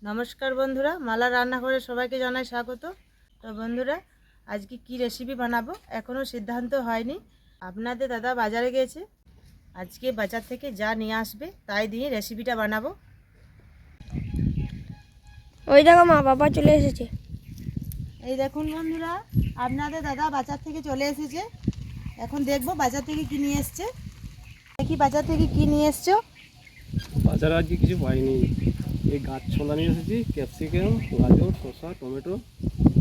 নমস্কার বন্ধুরা, মালা রান্নাঘরে সবাইকে জানাই স্বাগত। তো বন্ধুরা, আজকে কি রেসিপি বানাবো এখনও সিদ্ধান্ত হয়নি। আপনাদের দাদা বাজারে গেছে, আজকে বাজার থেকে যা নিয়ে আসবে তাই দিয়ে রেসিপিটা বানাবো। ওই দেখো মা বাবা চলে এসেছে। এই দেখুন বন্ধুরা, আপনাদের দাদা বাজার থেকে চলে এসেছে। এখন দেখবো বাজার থেকে কি নিয়ে এসছে। দেখি বাজার থেকে কি নিয়ে এসছো। বাজারে আজকে কিছু পাইনি। এই গাছ ছোলা নিয়ে এসেছি, ক্যাপসিকাম, গাজর, শসা, টমেটো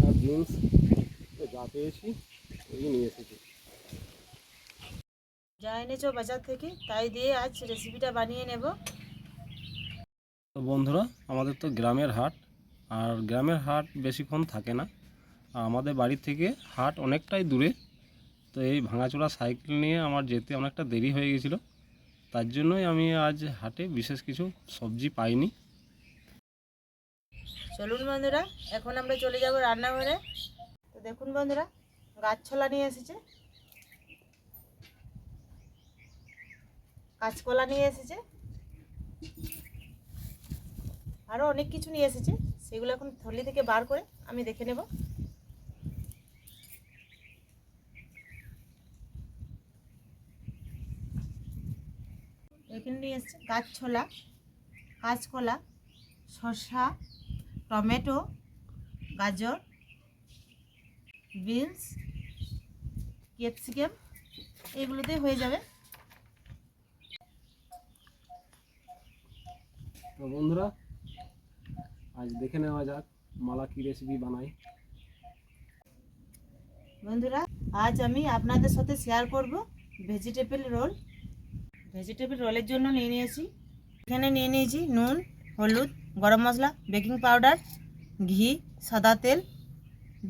আর বিনস যা পেয়েছি ওই নিয়ে এসেছি। যা এনেছো বাজার থেকে তাই দিয়ে আজ রেসিপিটা বানিয়ে নেব। তো বন্ধুরা, আমাদের তো গ্রামের হাট, আর গ্রামের হাট বেশিক্ষণ থাকে না। আর আমাদের বাড়ি থেকে হাট অনেকটাই দূরে। তো এই ভাঙাচোরা সাইকেল নিয়ে আমার যেতে অনেকটা দেরি হয়ে গেছিলো। তার জন্যই আমি আজ হাটে বিশেষ কিছু সবজি পাইনি। চলুন বন্ধুরা, এখন আমরা চলে যাব রান্নাঘরে। তো দেখুন বন্ধুরা, গাছ ছোলা নিয়ে এসেছে, কাঁচকলা নিয়ে এসেছে, আরও অনেক কিছু নিয়ে এসেছে। সেগুলো এখন থলি থেকে বার করে আমি দেখে নেব। এখানে নিয়ে এসেছে গাছ ছোলা, কাঁচকলা, শসা, টমেটো, গাজর, বিনস, ক্যাপসিকাম, এগুলোতেই হয়ে যাবে। তো বন্ধুরা, আজ দেখে নেওয়া যাক মালা কী রেসিপি বানাই। বন্ধুরা, আজ আমি আপনাদের সাথে শেয়ার করব ভেজিটেবল রোল। ভেজিটেবল রোলের জন্য নিয়ে নিয়েছি, এখানে নিয়ে নিয়েছি নুন, হলুদ, গরম মশলা, বেকিং পাউডার, ঘি, সাদা তেল,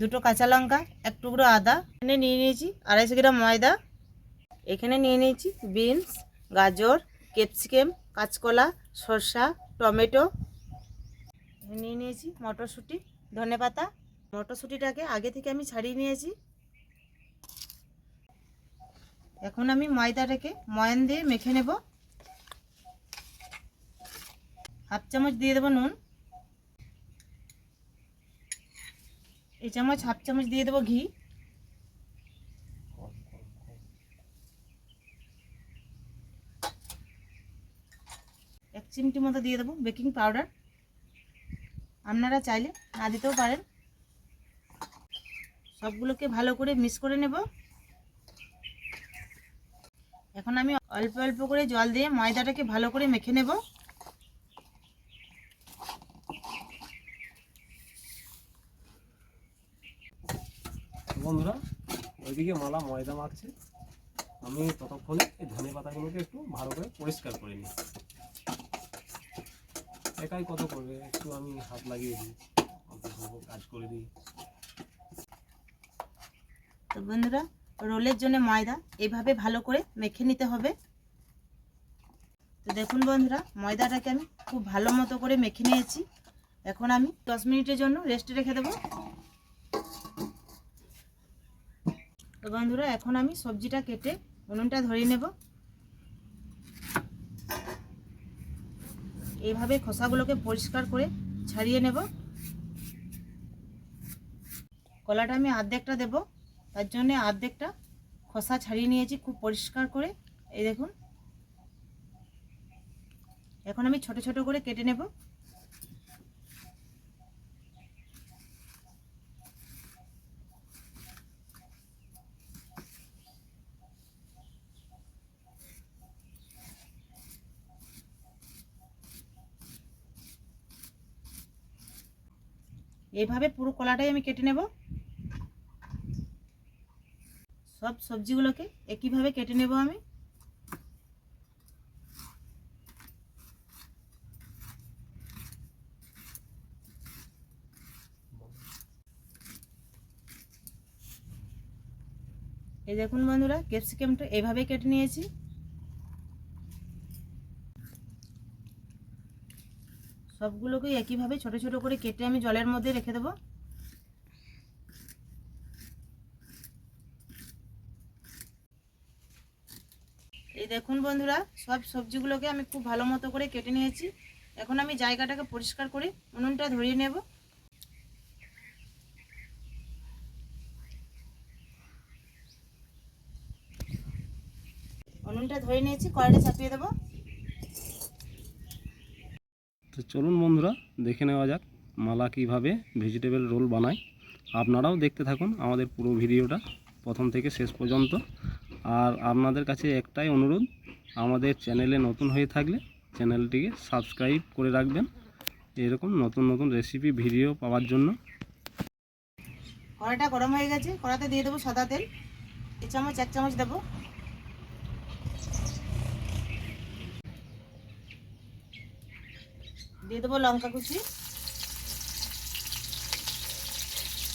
দুটো কাঁচা লঙ্কা, এক টুকরো আদা। এখানে নিয়ে নিয়েছি 250 গ্রাম ময়দা। এখানে নিয়ে নিয়েছি বিনস, গাজর, ক্যাপসিকাম, কাঁচকলা, শসা, টমেটো। নিয়ে নিয়েছি মটরশুঁটি, ধনেপাতা। মটরশুঁটিটাকে আগে থেকে আমি ছাড়িয়ে নিয়েছি। এখন আমি ময়দাটাকে ময়ান দিয়ে মেখে নেব। হাফ চামচ দিয়ে দেবো নুন, এই চামচ হাফ চামচ দিয়ে দেবো ঘি, এক চিমটি মতো দিয়ে দেবো বেকিং পাউডার। আপনারা চাইলে না দিতেও পারেন। সবগুলোকে ভালো করে মিক্স করে নেব। এখন আমি অল্প অল্প করে জল দিয়ে ময়দাটাকে ভালো করে মেখে নেব। বন্ধুরা, ওইদিকে মালা ময়দা মাখছে, আমি ততক্ষণে এই ধনে পাতাগুলোকে একটু ভালো করে পরিষ্কার করে নিই। একাই কত করবে, একটু আমি হাত লাগিয়ে দিই, অল্প স্বল্প কাজ করে দিই। তো বন্ধুরা, রোলের জন্য ময়দা এভাবে ভালো করে মেখে নিতে হবে। তো দেখুন বন্ধুরা, ময়দাটাকে আমি খুব ভালো মতো করে মেখে নিয়েছি। এখন আমি 10 মিনিটের জন্য রেস্টে রেখে দেবো। তো বন্ধুরা, এখন আমি সবজিটা কেটে উনুনটা ধরিয়ে নেব। এইভাবে খোসাগুলোকে পরিষ্কার করে ছাড়িয়ে নেব। কলাটা আমি অর্ধেকটা দেব, তার জন্য অর্ধেকটা খোসা ছাড়িয়ে নিয়েছি খুব পরিষ্কার করে। এই দেখুন, এখন আমি ছোট ছোট করে কেটে নেব। এইভাবে পুরো কলাটাই আমি কেটে নেব। সব সবজিগুলোকে একইভাবে কেটে নেব আমি। এই দেখুন বন্ধুরা, ক্যাপসিকামটা এইভাবে কেটে নিয়েছি। সবগুলোকে একইভাবে ছোট ছোট করে কেটে আমি জলের মধ্যে রেখে দেবো। এই দেখুন বন্ধুরা, সব সবজিগুলোকে আমি খুব ভালো মতো করে কেটে নিয়েছি। এখন আমি জায়গাটাকে পরিষ্কার করে উনুনটা ধরিয়ে নেব। উনুনটা ধরে নিয়েছি, কড়াইটা চাপিয়ে দেবো। তো চলুন বন্ধুরা, দেখে নেওয়া যাক মালা কীভাবে ভেজিটেবল রোল বানায়। আপনারাও দেখতে থাকুন আমাদের পুরো ভিডিওটা প্রথম থেকে শেষ পর্যন্ত। আর আপনাদের কাছে একটাই অনুরোধ, আমাদের চ্যানেলে নতুন হয়ে থাকলে চ্যানেলটিকে সাবস্ক্রাইব করে রাখবেন এরকম নতুন নতুন রেসিপি ভিডিও পাওয়ার জন্য। কড়াইটা গরম হয়ে গেছে, কড়াতে দিয়ে দেবো সাদা তেল। এক চামচ দেবো। দিয়ে দেবো লঙ্কা কুচি,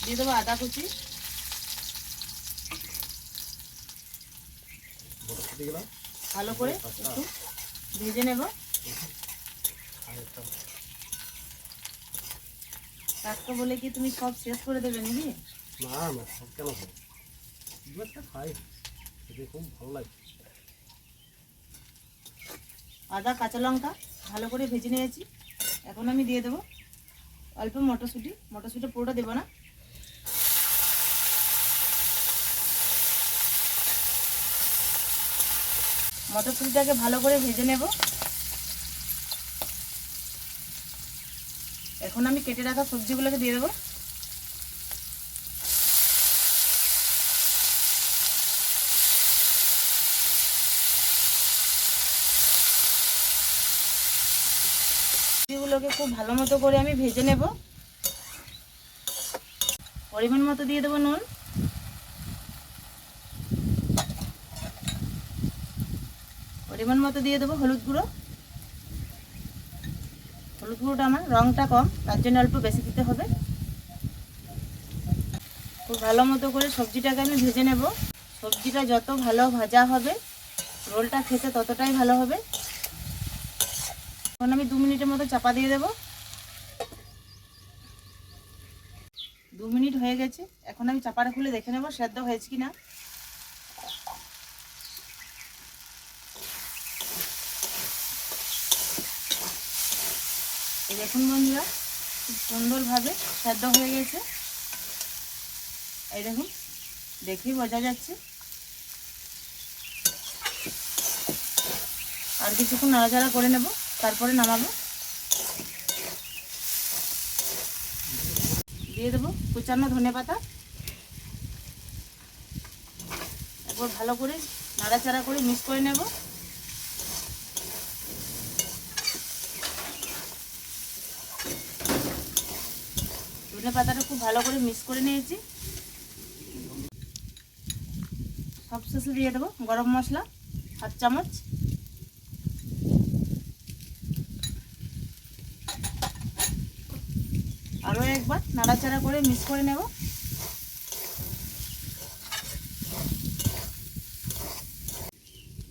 দিয়ে দেবো আদা কুচি, ভালো করে একটু ভেজে নেব। টাটকা বলে কি তুমি সব শেষ করে দেবে নাকি? না না, সব কেন হবে, একটা খাই, খেতে খুব ভালো লাগে। আদা কাঁচা লঙ্কা ভালো করে ভেজে নিয়েছি। এখন আমি দিয়ে দেবো অল্প মটরশুঁটি। মটরশুঁটি পুরোটা দেবো না। মটরশুঁটিটাকে ভালো করে ভেজে নেব। এখন আমি কেটে রাখা সবজিগুলোকে দিয়ে দেবো। সবজিগুলোকে খুব ভালো মতো করে আমি ভেজে নেব। পরিমাণ মতো দিয়ে দেবো নুন, পরিমাণ মতো দিয়ে দেবো হলুদ গুঁড়ো। হলুদ গুঁড়োটা আমার রঙটা কম, তার জন্য অল্প বেশি দিতে হবে। খুব ভালো মতো করে সবজিটাকে আমি ভেজে নেব। সবজিটা যত ভালো ভাজা হবে রোলটা খেতে ততটাই ভালো হবে। এখন আমি 2 মিনিটের মতো চাপা দিয়ে দেব। 2 মিনিট হয়ে গেছে। এখন আমি চাপাটা খুলে দেখে নেব সেদ্ধ হয়েছে কিনা। এই দেখুন বন্ধুরা, খুব সুন্দরভাবে সেদ্ধ হয়ে গেছে। এই দেখুন, দেখেই বোঝা যাচ্ছে। আর কিছুক্ষণ নাড়াচাড়া করে নেব, তারপরে নামাবো। দিয়ে দেবো কুচানো ধনেপাতা। একবার ভালো করে নাড়াচাড়া করে মিক্স করে নেব। ধনেপাতাটা খুব ভালো করে মিক্স করে নিয়েছি। সবশেষে দিয়ে দেবো গরম মশলা 1/2 চামচ। আরও একবার নাড়াচাড়া করে মিক্স করে নেব।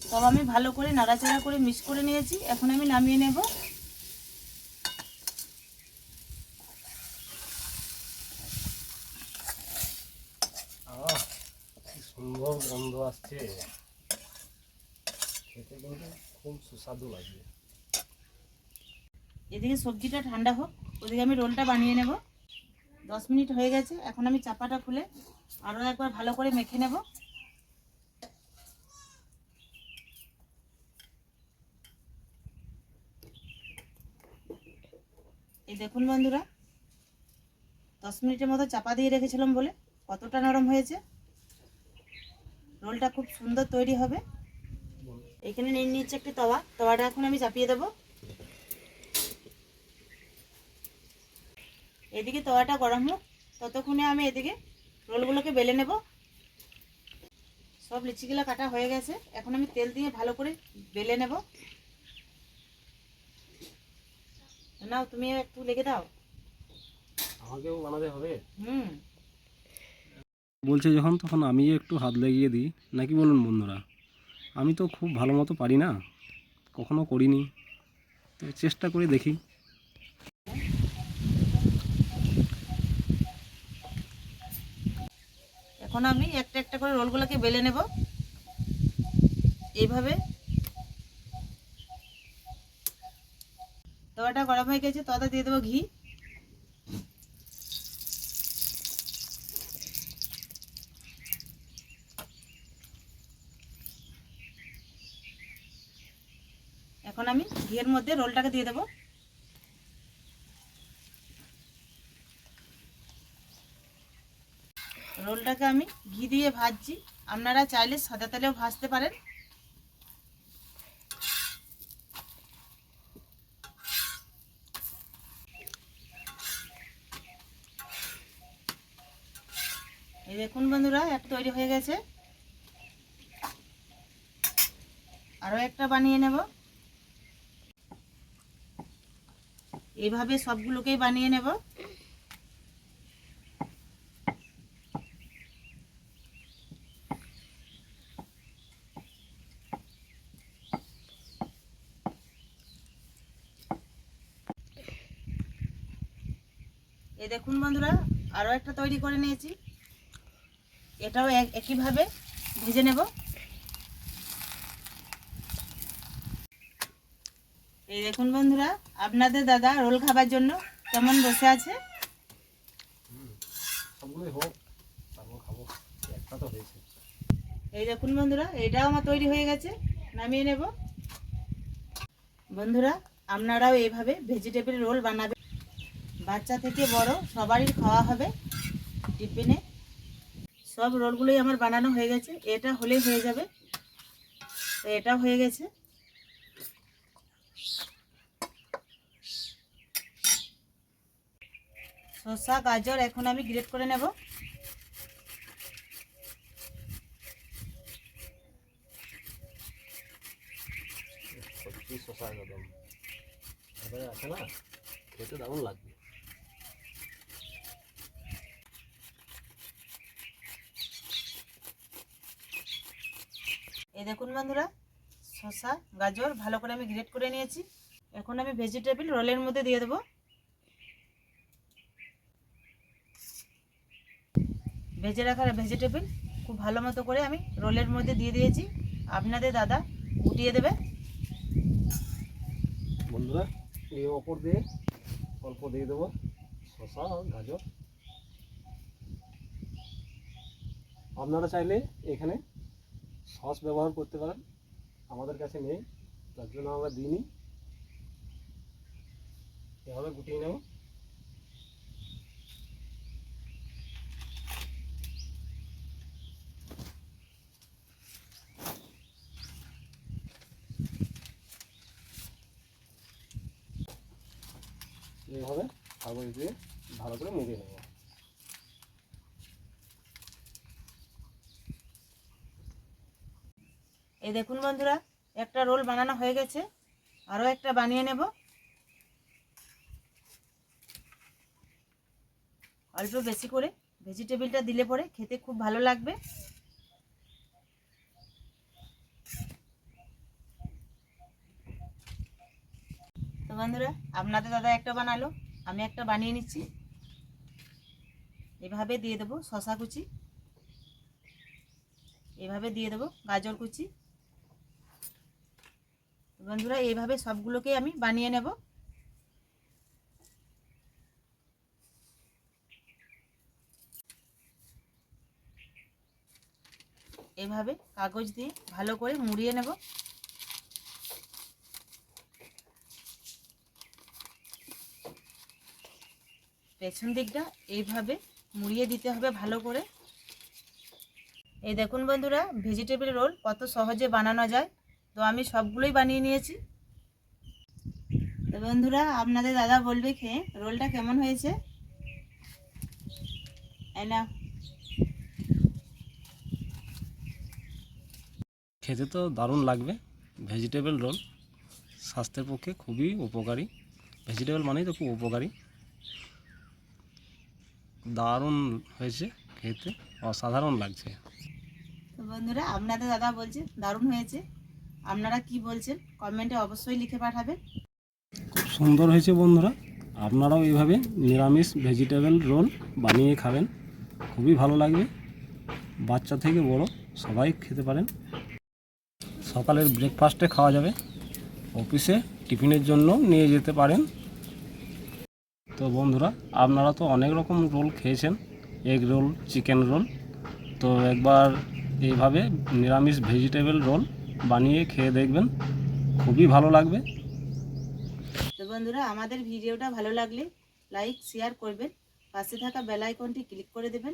সব আমি ভালো করে নাড়াচাড়া করে মিক্স করে নিয়েছি। এখন আমি নামিয়ে নেব। সুন্দর গন্ধ আসছে, খেতে কিন্তু খুব সুস্বাদু লাগবে। এদিকে সবজিটা ঠান্ডা হোক, ওদিকে আমি রোলটা বানিয়ে নেব। 10 মিনিট হয়ে গেছে। এখন আমি চাপাটা খুলে আরও একবার ভালো করে মেখে নেব। এই দেখুন বন্ধুরা, 10 মিনিটের মতো চাপা দিয়ে রেখেছিলাম বলে কতটা নরম হয়েছে। রোলটা খুব সুন্দর তৈরি হবে। এখানে নিয়ে নিচ্ছে একটি তাওয়াটা এখন আমি চাপিয়ে দেবো। এদিকে তাওয়াটা গরম হোক, ততক্ষণে আমি এদিকে রোলগুলোকে বেলে নেব। সব লিচিগুলো কাটা হয়ে গেছে। এখন আমি তেল দিয়ে ভালো করে বেলে নেব। নাও, তুমি একটু লেগে দাও। আমাকেও বানাতে হবে। বলছে যখন তখন আমি একটু হাত লাগিয়ে দিই নাকি বলুন বন্ধুরা? আমি তো খুব ভালো মতো পারি না, কখনো করিনি, তো চেষ্টা করে দেখি। এখন আমি একটা একটা করে রোলগুলোকে বেলে নেব। এইভাবে তাওয়াটা গরম হয়ে গেছে, তাতে দিয়ে দেবো ঘি। এখন আমি ঘিয়ের মধ্যে রোলটাকে দিয়ে দেবো। রোলটাকে আমি ঘি দিয়ে ভাজছি, আপনারা চাইলে সাদা তেলেও ভাজতে পারেন। এই দেখুন বন্ধুরা, একটা তৈরি হয়ে গেছে। আরও একটা বানিয়ে নেব। এইভাবে সবগুলোকেই বানিয়ে নেব। এই দেখুন বন্ধুরা, আরও একটা তৈরি করে নিয়েছি। এটাও একইভাবে ভেজে নেব। এই দেখুন বন্ধুরা, আপনাদের দাদা রোল খাবার জন্য কেমন বসে আছে। এই দেখুন বন্ধুরা, এটাও আমার তৈরি হয়ে গেছে, নামিয়ে নেব। বন্ধুরা, আপনারাও এইভাবে ভেজিটেবল রোল বানাবেন, বাচ্চা থেকে বড় সবারই খাওয়া হবে টিফিনে। সব রোলগুলোই আমার বানানো হয়ে গেছে, এটা হলেই হয়ে যাবে। তো এটা হয়ে গেছে। শসা গাজর এখন আমি গ্রেট করে নেব। শসা একদম আছে না, খেতে দারুণ লাগবে। এই দেখুন বন্ধুরা, শসা গাজর ভালো করে আমি গ্রেট করে নিয়েছি। এখন আমি ভেজিটেবল রোলের মধ্যে দিয়ে দেবো। ভেজে রাখা ভেজিটেবল খুব ভালো মতো করে আমি রোলের মধ্যে দিয়ে দিয়েছি। আপনাদের দাদা উঠিয়ে দেবে। বন্ধুরা, এই ওপর দিয়ে অল্প দিয়ে দেবো শসা আর গাজর। আপনারা চাইলে এখানে সস ব্যবহার করতে পারেন, আমাদের কাছে নেই, তার জন্য আমরা দিইনি। এভাবে গুটিয়ে নেব। এইভাবে কাগজ দিয়ে ভালো করে মুড়িয়ে নেব। এই দেখুন বন্ধুরা, একটা রোল বানানো হয়ে গেছে, আরও একটা বানিয়ে নেব। অল্প বেশি করে ভেজিটেবলটা দিলে পরে খেতে খুব ভালো লাগবে। তো বন্ধুরা, আপনাদের দাদা একটা বানালো, আমি একটা বানিয়ে নিচ্ছি। এভাবে দিয়ে দেবো শসা কুচি, এভাবে দিয়ে দেবো গাজর কুচি। বন্ধুরা, এইভাবে সবগুলোকে আমি বানিয়ে নেব। এভাবে কাগজ দিয়ে ভালো করে মুড়িয়ে নেব। পেছন দিকটা এইভাবে মুড়িয়ে দিতে হবে ভালো করে। এই দেখুন বন্ধুরা, ভেজিটেবল রোল কত সহজে বানানো যায়। তো আমি সবগুলোই বানিয়ে নিয়েছি। তো বন্ধুরা, আপনাদের দাদা বলবে খেয়ে রোলটা কেমন হয়েছে। না, খেতে তো দারুণ লাগবে। ভেজিটেবল রোল স্বাস্থ্যের পক্ষে খুবই উপকারী। ভেজিটেবল মানেই তো খুব উপকারী। দারুণ হয়েছে, খেতে অসাধারণ লাগছে। তো বন্ধুরা, আপনাদের দাদা বলছে দারুণ হয়েছে। আপনারা কি বলছেন কমেন্টে অবশ্যই লিখে পাঠাবেন। খুব সুন্দর হয়েছে বন্ধুরা, আপনারাও এইভাবে নিরামিষ ভেজিটেবল রোল বানিয়ে খাবেন, খুবই ভালো লাগবে। বাচ্চা থেকে বড় সবাই খেতে পারেন। সকালের ব্রেকফাস্টে খাওয়া যাবে, অফিসে টিফিনের জন্য নিয়ে যেতে পারেন। তো বন্ধুরা, আপনারা তো অনেক রকম রোল খেয়েছেন, এগ রোল, চিকেন রোল। তো একবার এইভাবে নিরামিষ ভেজিটেবল রোল বানিয়ে খেয়ে দেখবেন, খুবই ভালো লাগবে। তো বন্ধুরা, আমাদের ভিডিওটা ভালো লাগলে লাইক শেয়ার করবেন, পাশে থাকা বেল আইকনটি ক্লিক করে দেবেন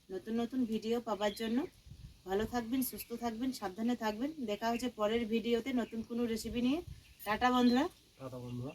নতুন নতুন ভিডিও পাওয়ার জন্য। ভালো থাকবেন, সুস্থ থাকবেন, সাবধানে থাকবেন। দেখা হচ্ছে পরের ভিডিওতে নতুন কোনো রেসিপি নিয়ে। টাটা বন্ধুরা। বন্ধুরা।